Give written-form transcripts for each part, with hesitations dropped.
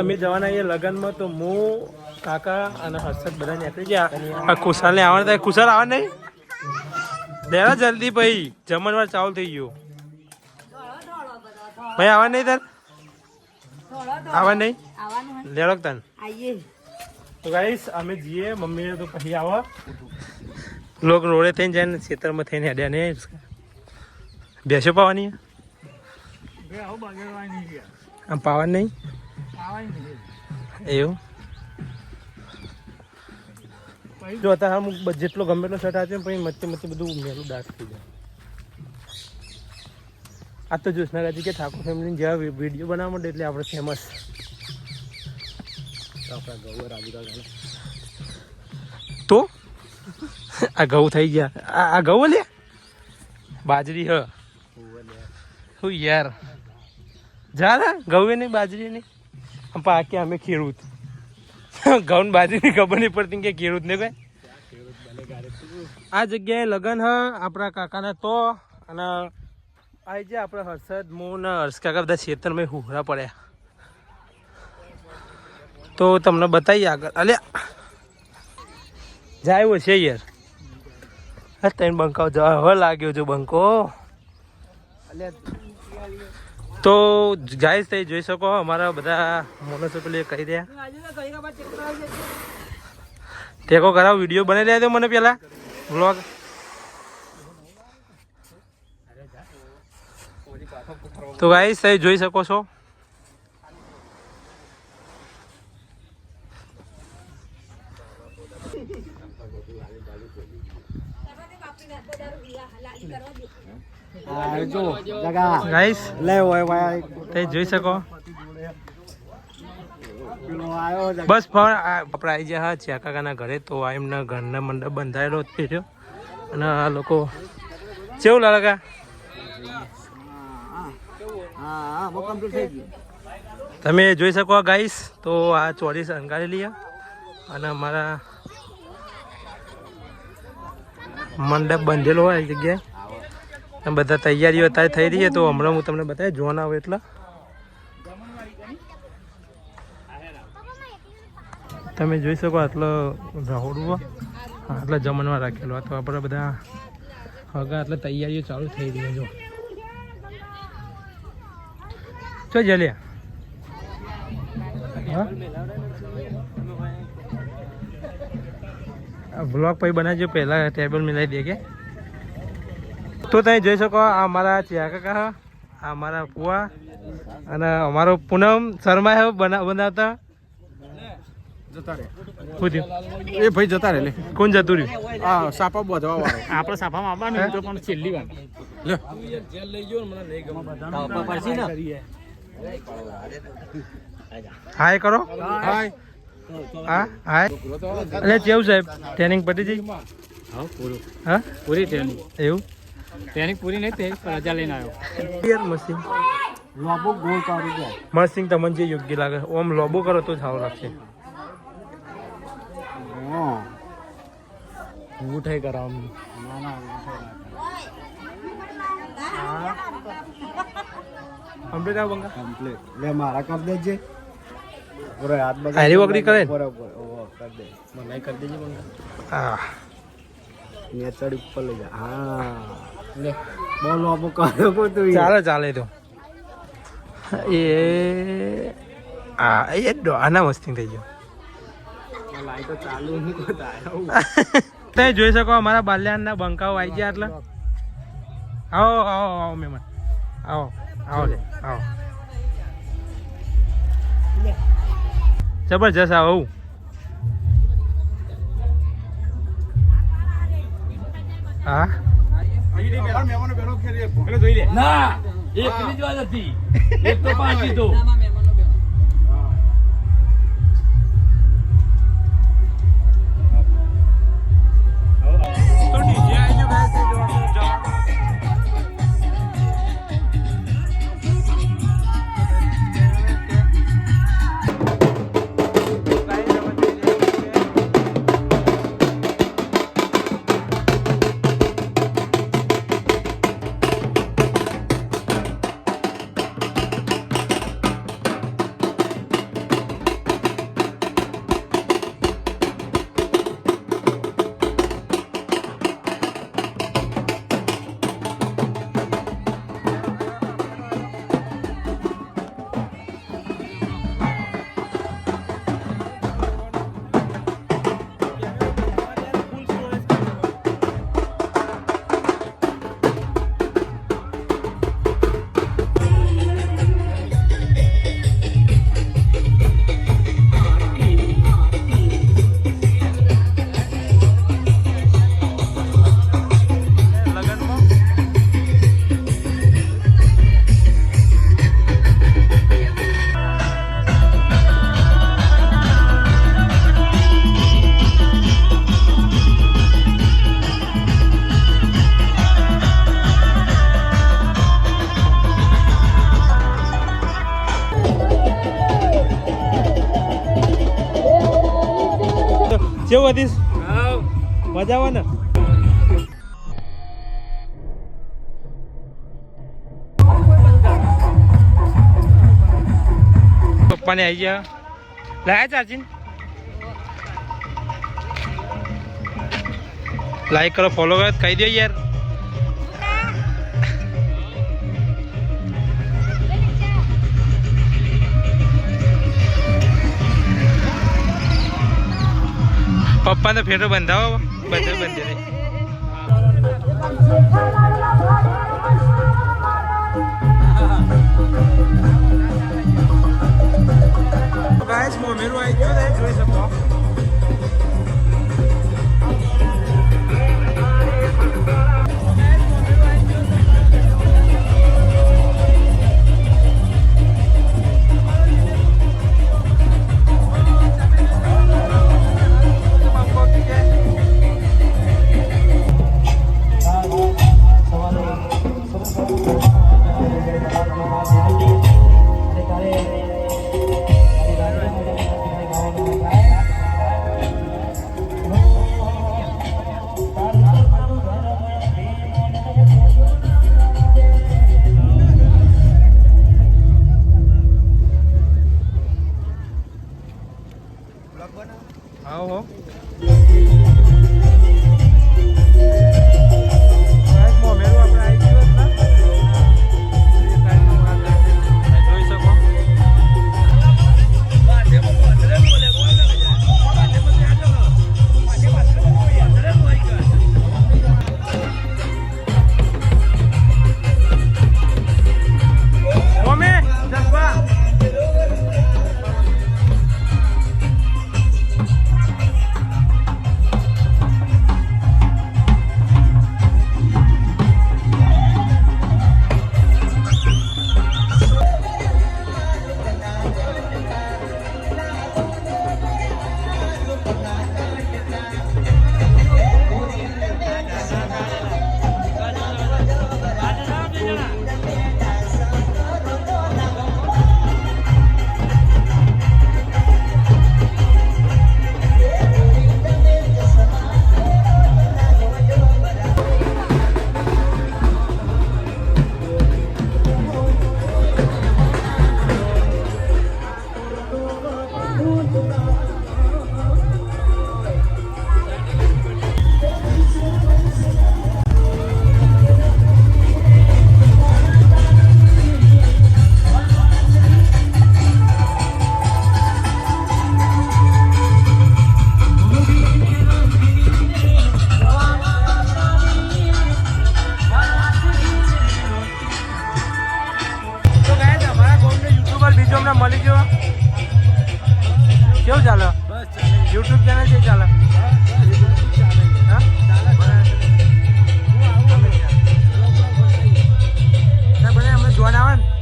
અમે જવાના એ લગનમાં તો હું કાકા અને હર્ષદ બધા નીકળી ગયા. ખુશાલને આવવાનું થાય. ખુશાલ આવવા નહીં લેવા જલ્દી ભાઈ, જમણવાર ચાલુ થઈ ગયું ભાઈ. આવવા નહીં તાર આવવા નહીં લેડો તન. તો ગાઈસ અમે જઈએ, મમ્મી તો પછી આવો. લોક રોડે થઈને જાય ને ખેતરમાં થઈને હેડ્યા નહીં. બેસો પાવાની આમ પાવાની નહીં એવું. જો અત્યારે અમુક જેટલો ગમે એટલો શર્ટ આવે પછી મચ્છી બધું મેલું ડાર્ક થઈ જાય. આ તો જોશના કાજી કે ઠાકોર ફેમિલી જેવા વિડીયો બનાવવા માંડે એટલે આપણે ફેમસ. તો આ ઘઉં થઈ ગયા. આ ઘઉં લે બાજરી હ હું યાર જા ઘઉં નહીં બાજરી નહીં પાકે. અમે ખેડૂત ઘઉં બાજરીની ખબર નહીં પડતી કે ખેડૂત ને કઈ. આ જગ્યાએ લગન હ આપણા કાકાના તો અને આ જે આપણે હર્ષદ હું ને હર્ષ કાકા બધા ખેતરમાં હુહરા પડ્યા તો તમને બતાવીએ આગળ. અલ્યા જાય છે યાર. હા ત્રણ બંકાઓ જવા હવે લાગ્યો જો બંકો. તો જાય થઈ જોઈ શકો અમારા બધા મોનસો પેલી કહી રહ્યા ટેકો કરાવ. વિડીયો બનાવી રહ્યા તો મને પેલા વ્લોગ. તો ગાઈસ તમે જોઈ શકો છો. ગાઈસ તમે જોઈ શકો. બસ પણ આપણે આવી ગયા છે કાકાના ઘરે. તો આ એમના ઘરના મંડપ બંધાયેલો છે અને આ લોકો કેવું લાગે. તમે જોઈ શકો ગાઈસ. તો આ ચોરી શણગારેલી અને અમારા મંડપ બંધેલો હોય જગ્યાએ બધા તૈયારીઓ અત્યારે થઈ રહી છે. તો હમણાં હું તમને બતાવી જોન આવું એટલે તમે જોઈ શકો. આટલો રાહોડવો આટલા જમણમાં રાખેલો. તો આપણે બધા હગા એટલે તૈયારીઓ ચાલુ થઈ રહી. જો ચો જલ્યા બ્લોગ પછી બનાવજો. પહેલાં ટેબલ મિલાવી દે કે. તો તમે જોઈ શકો આ અમારા ચિયા કાકા, આ અમારા પુઆ અને અમારો પૂનમ શર્મા બનાવતા. એ ભાઈ જતા રે. કોણ જતું રહ્યું? હા સાપા બધવા વાળો. આપણે સાફામાં આવવાનું તો પણ છેલ્લી વાર લે હાય કરો. હાય હા હાય. એટલે કેવું સાહેબ ટ્રેનિંગ પતી જઈ? હા પૂરું. હા પૂરી ટ્રેનિંગ. એવું ટ્રેનિંગ પૂરી નહીં થઈ પણ રજા લઈને આવ્યો. યાર મશીન લોબો ગોળ કાઢી દે. મશીન તમને જે યોગ્ય લાગે ઓમ લોબો કરો તો સારું લાગશે. ઉઠાઈ કરાવ. કમ્પ્લીટ આવ બંગા કમ્પ્લીટ લે મારા કર દેજે. પૂરો હાથ બગા હારી વગડી કરે બરાબર. ઓ કર દે. મને કરી દેજે બંગા. હા ને ચડી ઉપર લઈ જા. હા લે બહુ લોબો કર્યો કો તું. ચાલે ચાલે તો એ આ એ આના મસ્તી થઈ ગયો. લાઈટો ચાલુ નહીં કોતા. તમે જોઈ શકો અમારા બાલ્યાના બંકાઓ આવી ગયા. એટલે આવો આવો આવો મહેમાન આવો આવો લે આવો. જબરજસ્ત આવો. હા ના એક ની જ વાત હતી. એક તો 5 દીધો. કેવું હતી મજા આવે ને પપ્પાને આવી ગયા લાયા ચાર્જિંગ લાઈક કરો ફોલો કરો કહી દો યાર પપ્પા તો ફેરો બંધાવો બધે બંધે નહીં ગાઈસ મોમેરું આવી ગયો છે જોઈ શકો આવો જોઈ શકો મળી ગયો કેવું ચાલે યુટ્યુબ ચેનલ છે ચાલે બધા અમે જોવા આવે ને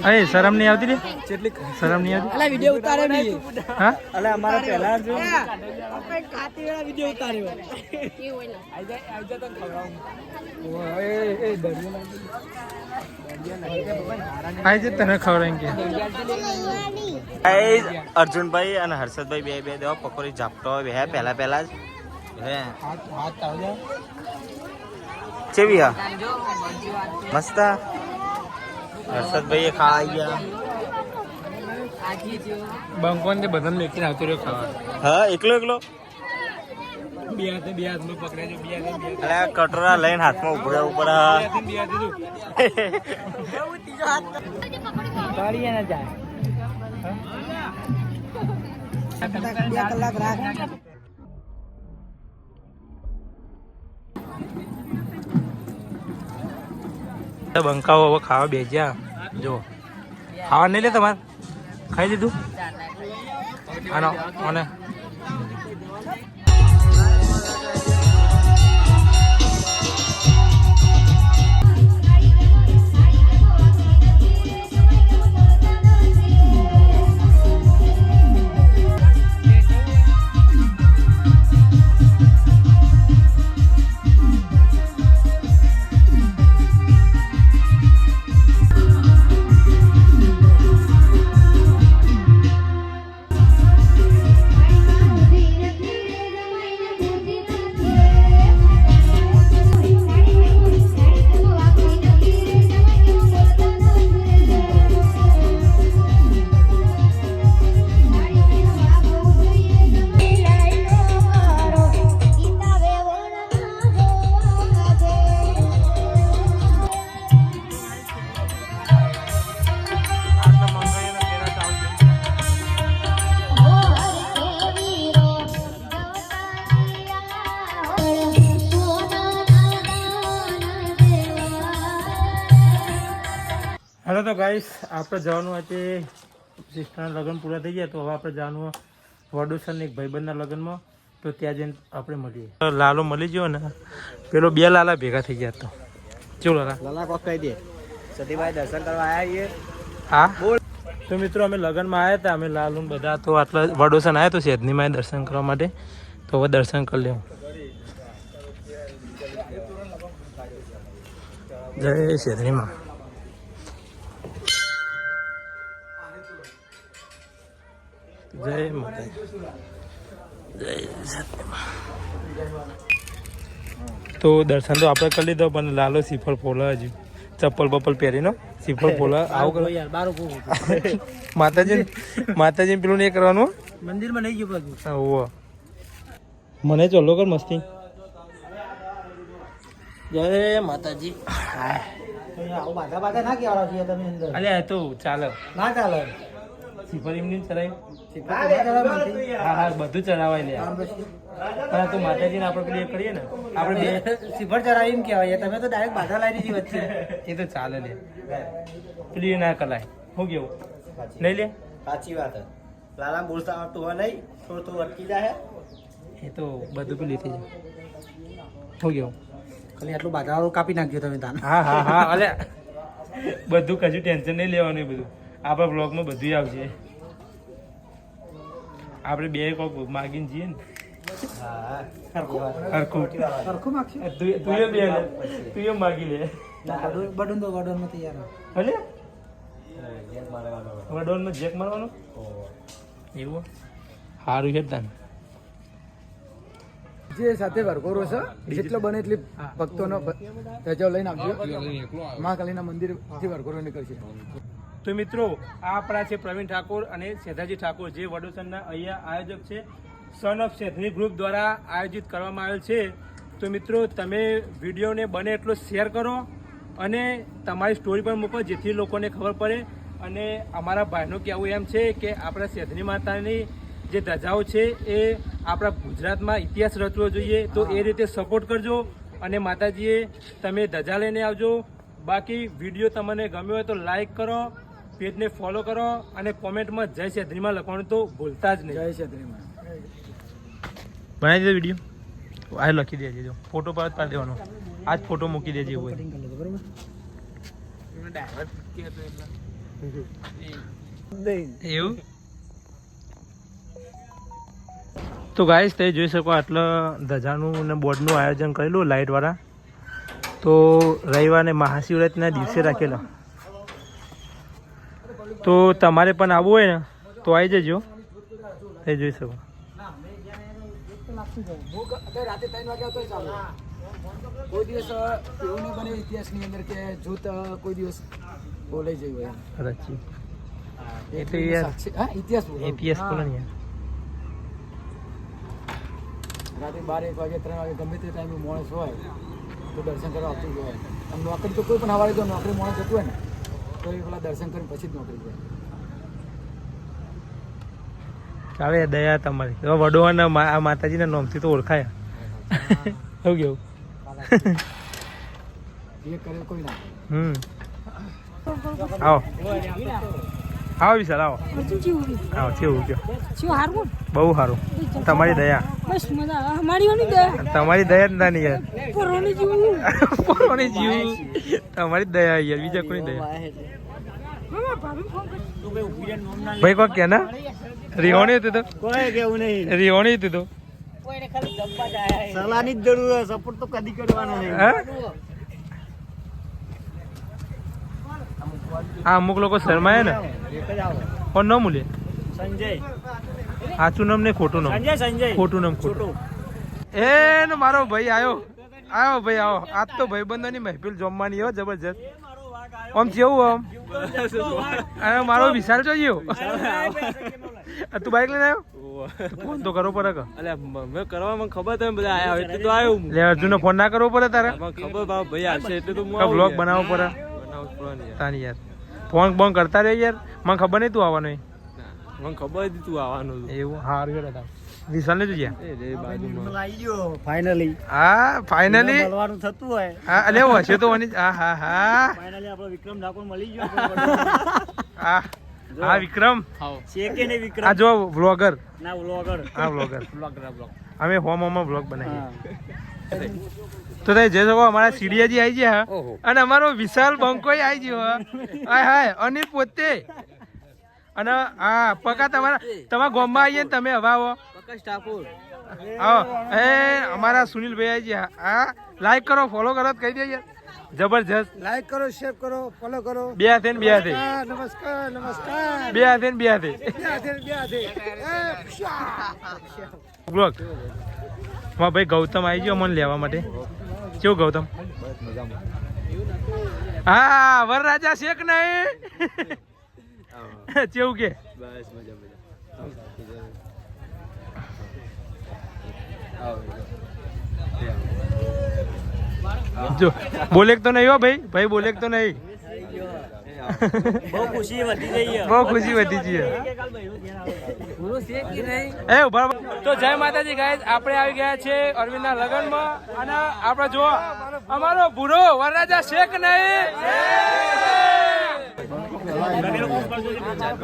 અરે શરમ નહીં આવતી રે શરમ નહીં આવતી અલા વિડિયો ઉતારે નહીં હા અલા અમારા પહેલા જો કાતી વાળા વિડિયો ઉતાર્યો આઈ જા તને ખવડાવું ઓય એ દરિયો આજે તને ખવડાવીને કે અર્જુનભાઈ અને હર્ષદભાઈ બે દેવા પકોડી ઝાપટો બે પહેલા જ હે હાથ તાવજા ચેવી હા મસ્ત હર્ષદભાઈ ખાવા ગયા બંકોન તે બધાને લેખીને આવતો રહ્યો ખાવા હા એકલો બે હાથમાં પકડાજો બે એટલે કટોરા લઈને હાથમાં ઉભરા ઉપર કલાક રાખ બંકાઓ હવે ખાવા બેસ્યા. જો ખાવા નહીં લે તમારે ખાઈ લીધું આનો અને હાલો તો ગાઈસ આપણે જવાનું આજે સિસ્ટરના લગ્ન પૂરા થઈ ગયા તો હવે આપણે જવાનું વડોસરના એક ભાઈબંધના લગ્નમાં તો ત્યાં જઈને આપણે મળીએ. લાલો મળી ગયો ને પેલો બે લાલા ભેગા થઈ ગયા તો ચલો લાલા કોક કહી દે સતીભાઈ દર્શન કરવા આવ્યા છીએ. હા તો મિત્રો અમે લગ્નમાં આવ્યા હતા અમે લાલુ બધા તો આટલા વડોસન આવ્યા તો શેદનીમાં દર્શન કરવા માટે તો હવે દર્શન કરી લેવું. જય શેદનીમાં. જય માતા જય. તો દર્શન તો આપણે કરી લીધો પણ લાલો શ્રીફળ ફોલા હજુ ચપ્પલ બપ્પલ પહેરીનો શ્રીફળ ફોલા આવું માતાજી પેલું નહીં કરવાનું મંદિરમાં નહીં ગયું બધું. મને ચોલો કર મસ્તી. જય માતાજી. અલ્યા તો ચાલે ના ચાલે શ્રીફળ એમની ચડાવ્યું. હા હા બધું ચડાવાય લે પણ તો માતાજીને આપણે પેલી કરીએ ને આપણે બે શ્રીફળ ચડાવી એમ કહેવાય. તમે તો ડાયરેક્ટ બાધા લાવી દીધી વચ્ચે. એ તો ચાલે લે પેલી ના કલાય શું કેવું નહીં લે. સાચી વાત લાલા બોલતા આવતું હોય નહીં થોડું થોડું અટકી જાય એ તો બધું પેલી થઈ જાય. શું કેવું ખાલી આટલું બાધાવાળું કાપી નાખજો તમે તાન. હા હા હા અલે બધું કશું ટેન્શન નહીં લેવાનું એ બધું આપણા બ્લોગમાં બધું આવશે. આપણે બે કોક માગીને જઈએ ને તું માગી લે વડોનમાં જેક મારવાનું એવું સારું છે તાન. જે સાથે વરઘોરો છે જેટલો બને એટલી ભક્તોનો ધજાઓ લઈને આવજો. મહાકાલીના મંદિરથી વરઘોરો નીકળશે. તો મિત્રો આ આપણા છે પ્રવીણ ઠાકોર અને સેધાજી ઠાકોર જે વડોદરાના અહીંયા આયોજક છે. સન ઓફ સેધની ગ્રુપ દ્વારા આયોજિત કરવામાં આવેલ છે. તો મિત્રો તમે વિડીયોને બને એટલો શેર કરો અને તમારી સ્ટોરી પણ મૂકો જેથી લોકોને ખબર પડે. અને અમારા ભાઈનું કહેવું એમ છે કે આપણા સેધની માતાની જે ધજાઓ છે એ આપણા ગુજરાતમાં ઇતિહાસ રચવો જોઈએ. તો એ રીતે સપોર્ટ કરજો અને માતાજીએ તમે ધજા લઈને આવજો. બાકી વિડીયો તમને ગમ્યો હોય તો લાઈક કરો, પેજને ફોલો કરો અને કોમેન્ટમાં જય સેધરીમાં લખવાનું તો ભૂલતા જ નહીં. જય સેધરીમાં બનાવી દેજો વિડીયો આ લખી દેજે જો ફોટો પાડી દેવાનો આ જ ફોટો મૂકી દેજે એવું એવું. તો ગાઈસ તમે જોઈ શકો આટલા ધજાનું અને બોર્ડનું આયોજન કરેલું લાઇટવાળા. તો રવિવારે મહાશિવરાત્રિના દિવસે રાખેલો. તો તમારે પણ આવવું હોય ને તો આવી જજો તે જોઈ શકો. રાતે 3 વાગ્યા તો ચાલે. કોઈ દિવસ એવું નહીં બને ઇતિહાસની અંદર કે જૂથ કોઈ દિવસ બોલાઈ જયું હોય રચી એટલે ઇતિહાસ બોલે ને રાતે 12 1 વાગે 3 વાગે ગમે તે ટાઈમે માણસ હોય તો દર્શન કરવા આવતું જ હોય. અને નોકરી તો કોઈ પણ હવારે તો નોકરી માણસ જતું હોય ને તો એ પેલા દર્શન કરીને પછી જ નોકરી જાય. ચાલે દયા તમારી વડોવાના માતાજીના નામથી તો ઓળખાય. શું કેવું એ કરે કોઈ ના. આવો આવો વિશાલ આવો અર્જુન જેવું આવો કેવું કયો શું હારું બહુ સારું તમારી દયા બસ મજા અમારી ઓની દયા તમારી દયા જ નાની યાર પરોની જેવું પોરોની જીવ તમારી દયા યાર બીજા કોઈ દયા મામા ભાભી ફોન કરી ભાઈ કોઈ કે ના રિહોણી હતી તો કોઈ કેવું નહીં રિહોણી હતી તો સલાહની જ જરૂર હોય સપોર્ટ તો કદી કરવાનો નહીં હે આ અમુક લોકો શરમાય ને એક જ આવો પણ ન મૂલે સંજય સાચું નામ ને ખોટું નામ સંજય ખોટું નામ ખોટું એ ને મારો ભાઈ આવ્યો ભાઈ આવો આજ તો ભાઈબંધોની મહેફિલ જમવાની હો જબરજસ્ત આમ કેવું આમ અને મારો વિશાલ જોઈએ તું બાઈક લઈને આવ્યો ફોન તો કરવો પડે કે મેં કરવામાં ખબર તમે બધા આયા હોય એટલે તો આવ્યો હું લે અર્જુનને ફોન ના કરવો પડે તારે ખબર ભાઈ હાલશે એટલે તો હું બ્લોગ બનાવવો પડે બનાવું પડે ને તાની યાર ફોન બોન કરતા રહે યાર મને ખબર નહીં તું આવવાનો મને ખબર હતી તું આવવાનું હતું એવું હાર હતા વિશાલ ને જોજ્યા એ રે બાજુમાં આવી ગયો ફાઇનલી હા ફાઇનલી મળવાનું થતું હોય હા અલે હશે તો હા હા હા ફાઇનલી આપણો વિક્રમ ઠાકોર મળી ગયો હા હા વિક્રમ છે કે નહીં વિક્રમ આ જો વ્લોગર ના વ્લોગર હા વ્લોગર અમે હોમ બ્લોગ બનાવીએ હા તો તમે જે શકો અમારા સીડિયાજી આવી ગયા અને અમારો વિશાલ બંકોય આવી ગયો હાય હાય અનિલ પોતે અને હા પકા તમારા ગામમાં આવીએ ને તમે હવે આવો આવો એ અમારા સુનિલભાઈ આવી ગયા હા લાઈક કરો ફોલો કરો તો કહી દે યાર જબરજસ્ત લાઈક કરો, શેર કરો, ફોલો કરો. બે હાથે ને બે હાથે નમસ્કાર નમસ્કાર. બે હાથે ને બે હાથે બ્લોગ ભાઈ ગૌતમ આવી ગયો મને લેવા માટે કેવું ગૌતમ હા વરરાજા શેખ નહીં કેવું કે બસ મજા જો બોલે તો નહીં હો ભાઈ બોલે તો નહીં બહુ ખુશી વધી ગઈ છે બહુ ખુશી વધી છે એ ઉભા તો જય માતાજી ગાઈસ આપણે આવી ગયા છે અરવિંદના લગનમાં અને આપણે જો અમારો ભૂરો વરરાજા શેખ નહીં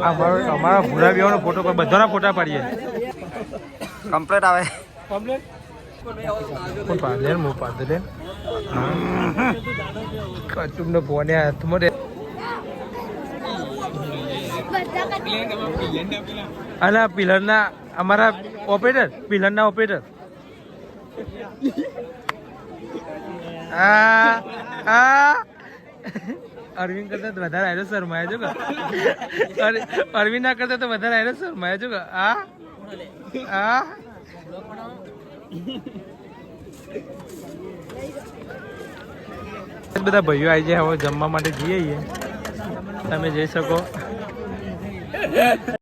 અમારા ભૂરા વિવાહનો ફોટો બધાના ફોટા પાડીએ કમ્પ્લીટ આવે કમ્પ્લીટ કોણ પાડે હું પાડ દે કચુંબનો ફોન હાથમાં રે અને પિલરના અમારા પિલરના ઓપરેટર અરવિંદ કરતા તો વધારે આયરો શર્માયા છો કે અરવિંદ ના કરતા તો વધારે આયરો શર્માયા છો કે બધા ભાઈઓ આવી જાય હવે જમવા માટે જઈએ તમે જઈ શકો